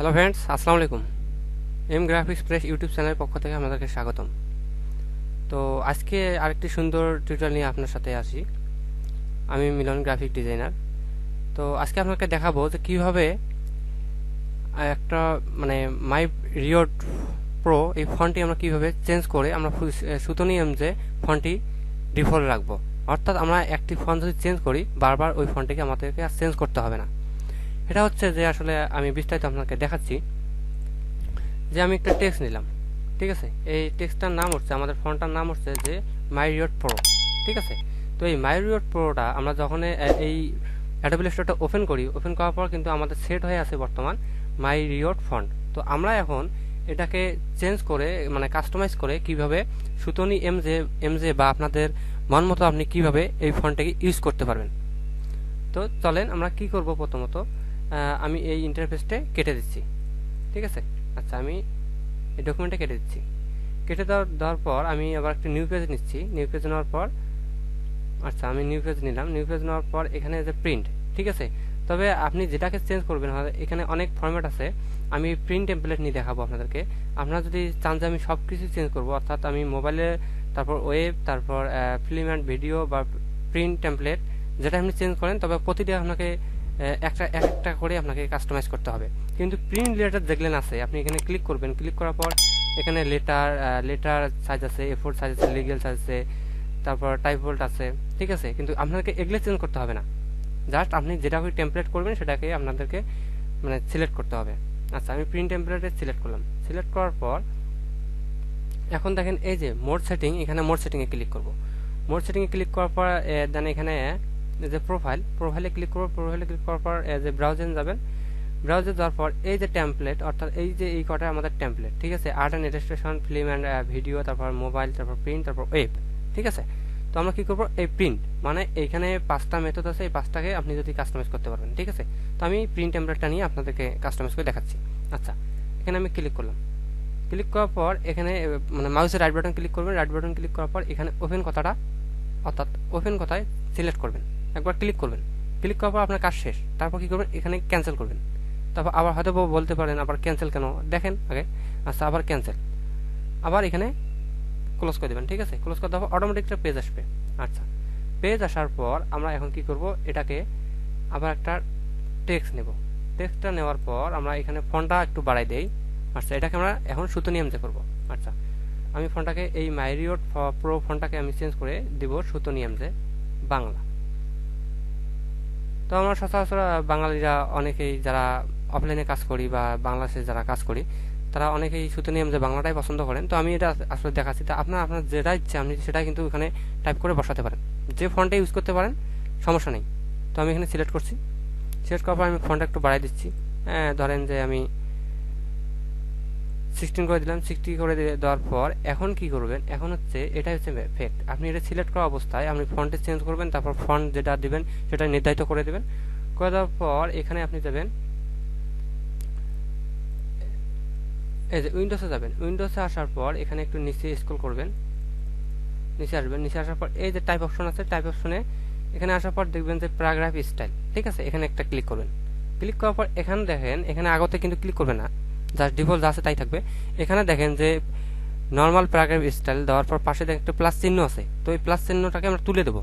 Hello friends, আসসালামু আলাইকুম। M graphics press YouTube চ্যানেলের পক্ষ থেকে আপনাদেরকে স্বাগতম। তো আজকে আরেকটি সুন্দর টিউটোরিয়াল নিয়ে আপনার সাথে আসি। আমি মিলন, গ্রাফিক ডিজাইনার। তো আজকে আপনাকে দেখাবো যে কীভাবে একটা মাইরিড প্রো এই ফন্টটি আমরা কীভাবে চেঞ্জ করে আমরা SutonnyMJ ফন্টটি ডিফল্ট রাখবো। অর্থাৎ আমরা একটি ফন্ট যদি চেঞ্জ করি, বারবার ওই ফন্টটিকে আমাদেরকে আর চেঞ্জ করতে হবে না। এটা হচ্ছে যে আসলে আমি বিস্তারিত আপনাকে দেখাচ্ছি। যে আমি একটা টেক্সট নিলাম, ঠিক আছে। এই টেক্সটটার নাম হচ্ছে, আমাদের ফন্টটার নাম হচ্ছে যে মাইরিড প্রো, ঠিক আছে। তো এই মাইরিড প্রোটা আমরা যখন এই অ্যাডোবি ইলাস্ট্রেটরটা ওপেন করি, ওপেন করার পর কিন্তু আমাদের সেট হয়ে আছে বর্তমান মাইরিড ফন্ট। তো আমরা এখন এটাকে চেঞ্জ করে কাস্টমাইজ করে কিভাবে SutonnyMJ বা আপনাদের মন মতো আপনি কিভাবে এই ফন্টটাকে ইউজ করতে পারবেন। তো চলেন আমরা কি করব। প্রথমত আমি এই ইন্টারফেসটা কেটে দিচ্ছি, ঠিক আছে। আচ্ছা, আমি এই ডকুমেন্টটা কেটে দিচ্ছি। কেটে দেওয়ার পর আমি আবার একটা নিউ পেজ নিচ্ছি। নিউ পেজ নেওয়ার পর আমি নিউ পেজ নিলাম। নিউ পেজ নেওয়ার পর এখানে যে প্রিন্ট, ঠিক আছে। তবে আপনি যেটাকে চেঞ্জ করবেন, এখানে অনেক ফরম্যাট আছে। আমি প্রিন্ট টেমপ্লেট নিয়ে দেখাবো আপনাদেরকে। আপনারা যদি চান যে আমি সব কিছু চেঞ্জ করবো, অর্থাৎ আমি মোবাইলে, তারপর ওয়েব, তারপর ফিল্ম অ্যান্ড ভিডিও বা প্রিন্ট টেমপ্লেট, যেটা আপনি চেঞ্জ করেন, তবে প্রতিটা আপনাকে একটা করে আপনাকে কাস্টমাইজ করতে হবে। কিন্তু প্রিন্ট রিলেটেড যেগুলো আছে, আপনি এখানে ক্লিক করবেন। ক্লিক করার পর এখানে লেটার সাইজ আছে, A4 সাইজ আছে, লিগেল সাইজ আছে, তারপর টাইপ বোল্ট আছে, ঠিক আছে। কিন্তু আপনাদেরকে এগুলো চেঞ্জ করতে হবে না। জাস্ট আপনি যেটা টেমপ্লেট করবেন সেটাকে আপনাদেরকে সিলেক্ট করতে হবে। আচ্ছা, আমি প্রিন্ট টেমপ্লেটে সিলেক্ট করলাম। সিলেক্ট করার পর এখন দেখেন এই যে মোড সেটিং, এখানে মোড সেটিংয়ে ক্লিক করব। মোড সেটিংয়ে ক্লিক করার পর দেন এখানে যে প্রোফাইলে ক্লিক করব। প্রোফাইলে ক্লিক করার পর যে ব্রাউজে যাবেন। ব্রাউজে যাওয়ার পর এই যে টেমপ্লেট, অর্থাৎ এই যে এই কটা আমাদের টেমপ্লেট, ঠিক আছে। Art and illustration, film and video, তারপর মোবাইল, তারপর প্রিন্ট, তারপর ওয়েব, ঠিক আছে। তো আমরা কি করব, এই প্রিন্ট এইখানে 5টা মেথড আছে। এই 5টাকে আপনি যদি কাস্টমাইজ করতে পারবেন, ঠিক আছে। তো আমি প্রিন্ট টেমপ্লেটটা নিয়ে আপনাদেরকে কাস্টমাইজ করে দেখাচ্ছি। আচ্ছা, এখানে আমি ক্লিক করলাম। ক্লিক করার পর এখানে মাউসের রাইট বাটন ক্লিক করবেন। রাইট বাটন ক্লিক করার পর এখানে ওপেন কথাটা, অর্থাৎ ওপেন কথায় সিলেক্ট করবেন। একবার ক্লিক করবেন। ক্লিক করার পর আপনার কাজ শেষ। তারপর কি করবেন, এখানে ক্যান্সেল করবেন। তারপর আবার হয়তো বলতে পারেন আবার ক্যান্সেল কেন, দেখেন আগে। আচ্ছা, আবার ক্যান্সেল। আবার এখানে ক্লোজ করে দেবেন, ঠিক আছে। ক্লোজ করে দেওয়ার পর অটোমেটিক একটা পেজ আসবে। আচ্ছা, পেজ আসার পর আমরা এখন কি করব, এটাকে আবার একটা টেক্সট নেব। টেক্সটটা নেওয়ার পর আমরা এখানে ফন্টটা একটু বাড়াই দেই। আচ্ছা, এটাকে আমরা এখন SutonnyMJ করব। আচ্ছা, আমি ফন্টটাকে এই মাইরিড প্রো ফন্টটাকে আমি চেঞ্জ করে দিব SutonnyMJ বাংলা। তো আমরা সচরাচর বাঙালিরা অনেকেই যারা অফলাইনে কাজ করি বা বাংলাদেশে যারা কাজ করি, তারা অনেকেই SutonnyMJ বাংলাটাই পছন্দ করেন। তো আমি এটা আসলে দেখাচ্ছি। তো আপনার যেটা ইচ্ছে আপনি সেটা কিন্তু এখানে টাইপ করে বসাতে পারেন, যে ফন্টে ইউজ করতে পারেন, সমস্যা নেই। তো আমি এখানে সিলেক্ট করছি। সিলেক্ট করার পর আমি ফন্টটা একটু বাড়াই দিচ্ছি। ধরেন যে আমি 16 করে দিলাম। 60 করে দেওয়ার পর এখন কি করবেন, এখন হচ্ছে এটাই হচ্ছে এফেক্ট। আপনি এটা সিলেক্ট করা অবস্থায় আপনি ফন্টে চেঞ্জ করবেন। তারপর ফন্ট যেটা দিবেন সেটা নির্ধারিত করে দেবেন। করে দেওয়ার পর এখানে আপনি যাবেন, এই যে উইন্ডোজে যাবেন। উইন্ডোজে আসার পর এখানে একটু নিচে স্ক্রল করবেন, নিচে আসবেন। নিচে আসার পর এই যে টাইপ অপশন আছে, টাইপ অপশনে এখানে আসার পর দেখবেন যে প্যারাগ্রাফ স্টাইল, ঠিক আছে। এখানে একটা ক্লিক করবেন। ক্লিক করার পর এখানে দেখেন, এখানে আগতে কিন্তু ক্লিক করবেন না, জাস্ট ডিফল্ট যা আছে তাই থাকবে। এখানে দেখেন যে নর্মাল প্যারাগ্রাফ স্টাইল দেওয়ার পর পাশে দেখেন একটা প্লাস চিহ্ন আছে। তো এই প্লাস চিহ্নটাকে আমরা তুলে দেবো।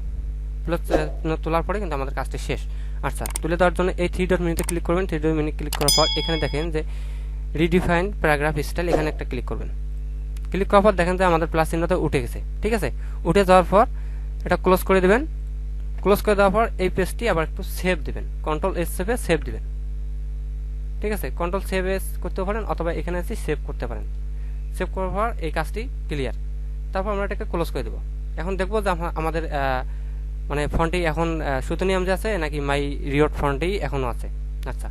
প্লাস চিহ্ন তোলার পরে কিন্তু আমাদের কাজটা শেষ। আচ্ছা, তুলে দেওয়ার জন্য এই 3 ডট মেনুতে ক্লিক করবেন। 3 ডট মেনু ক্লিক করার পর এখানে দেখেন যে রিডিফাইন প্যারাগ্রাফ স্টাইল, এখানে একটা ক্লিক করবেন। ক্লিক করার পর দেখেন যে আমাদের প্লাস চিহ্নটা উঠে গেছে, ঠিক আছে। উঠে যাওয়ার পর এটা ক্লোজ করে দেবেন। ক্লোজ করে দেওয়ার পর এই পেজটি আবার একটু সেভ দেবেন, কন্ট্রোল-S চেপে সেভ দিবেন, ঠিক আছে। কন্ট্রোল-সেভ-S করতে পারেন অথবা এখানে এসে সেভ করতে পারেন। সেভ করার পর এই কাজটি ক্লিয়ার। তারপর আমরা এটাকে ক্লোজ করে দেবো। এখন দেখবো যে আমাদের ফন্টটি এখন SutonnyMJ আছে নাকি মাইরিড ফন্টই এখনও আছে। আচ্ছা,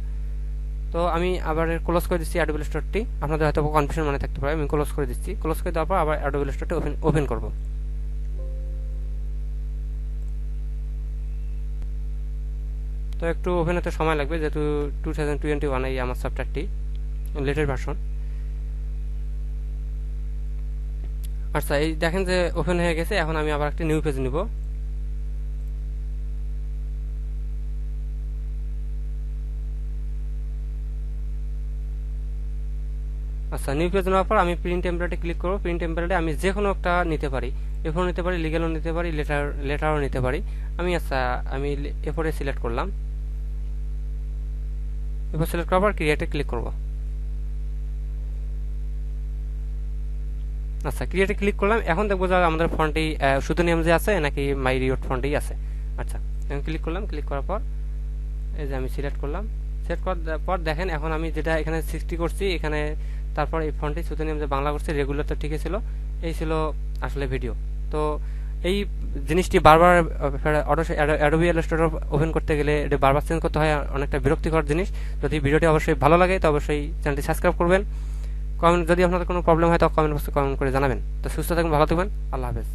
তো আমি আবার ক্লোজ করে দিচ্ছি অ্যাডোবি ইলাস্ট্রেটরটি। আপনাদের হয়তো কনফিউশন মনে থাকতে পারে, আমি ক্লোজ করে দিচ্ছি। ক্লোজ করে দেওয়ার পর আবার অ্যাডোবি ইলাস্ট্রেটরটি ওপেন করব। তো একটু ওপেন হতে সময় লাগবে, যেহেতু 2021 এই আমার সফটওয়্যারটি লেটেস্ট ভার্সন। আচ্ছা, এই দেখেন যে ওপেন হয়ে গেছে। এখন আমি আবার একটা নিউ পেজ নিব। আচ্ছা, নিউ পেজ নেওয়ার পর আমি প্রিন্ট টেমপ্লেটে ক্লিক করব। প্রিন্ট টেমপ্লেটে আমি যে কোনো একটা নিতে পারি, এফোর নিতে পারি, লিগেলও নিতে পারি, লেটারও নিতে পারি। আমি এফোরে সিলেক্ট করলাম। এরপর সিলেক্ট করার পর ক্রিয়েটে ক্লিক করব। আচ্ছা, ক্রিয়েটে ক্লিক করলাম। এখন দেখবো যে আমাদের ফন্টটি SutonnyBanglaMJ আছে নাকি মাইরিড ফন্টেই আছে। আচ্ছা, এখন ক্লিক করলাম। ক্লিক করার পর এই যে আমি সিলেক্ট করলাম। সিলেক্ট করার পর দেখেন এখন আমি যেটা এখানে 60 করছি, এখানে তারপর এই ফন্টটি SutonnyBanglaMJ বাংলা করছি, রেগুলার তো ঠিকই ছিল। এই ছিল আসলে ভিডিও। তো এই জিনিসটি বারবার Adobe Illustrator ওপেন করতে গেলে এটা বারবার চেঞ্জ করতে হয়, অনেকটা বিরক্তিকর জিনিস। যদি ভিডিওটি অবশ্যই ভালো লাগে তো অবশ্যই চ্যানেলটি সাবস্ক্রাইব করবেন। কমেন্ট যদি আপনাদের কোনো প্রবলেম হয় তো কমেন্ট বক্সে কমেন্ট করে জানাবেন। তো সুস্থ থাকবেন, ভালো থাকবেন, আল্লাহ হাফেজ।